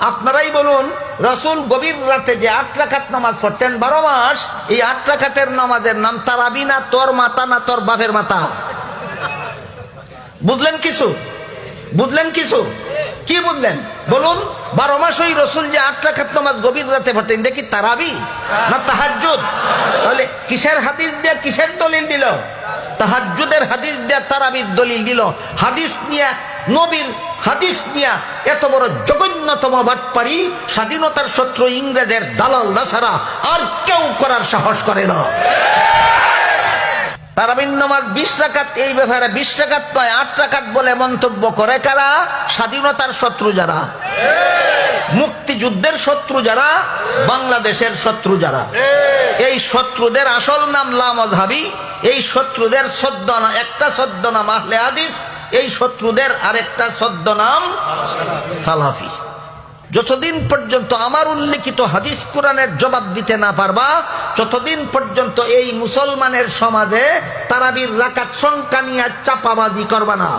আপনারাই বলুন, রাসূল গভীর রাতে যে 8 রাকাত নামাজ পড়তেন 12 মাস, এই 8 রাকাতের নামাজের নাম তারাবি না তোর মাথা না তোর বাপের মাথা? বুঝলেন কিছু? বুঝলেন কিছু? কি বুঝলেন বলুন? 12 মাস ওই রাসূল যে 8 রাকাত নামাজ গভীর রাতে পড়তেন, দেখি তারাবি না তাহাজ্জুদ? তাহলে কিসের হাদিস দিয়ে কিসের দলিল দিল? তাহাজ্জুদের হাদিস দিয়ে তারাবির দলিল দিল। হাদিস নিয়ে, নবীর হাদিস নিয়ে এত বড় জঘন্যতম বাটপারি স্বাধীনতার শত্রু ইংরেজের দালাল ছাড়া আর কেউ করার সাহস করে না। তারাবির নামাজ 20 রাকাত, এই ব্যাপারে 20 রাকাত নয় 8 রাকাত বলে মন্তব্য করে কারা? স্বাধীনতার শত্রু যারা, মুক্তিযুদ্ধের শত্রু যারা, বাংলাদেশের শত্রু যারা। এই শত্রুদের আসল নাম লামাযহাবী, এই শত্রুদের ছদ্মনাম, একটা ছদ্মনাম আহলে হাদিস, এই শত্রুদের আরেকটা ছদ্মনাম সালাফি। যতদিন পর্যন্ত আমার উল্লেখিত হাদিস কোরআনের জবাব দিতে না পারবা, ততদিন পর্যন্ত এই মুসলমানের সমাজে তারাবির রাকাত সংখ্যা নিয়ে চাপাবাজি করবা না।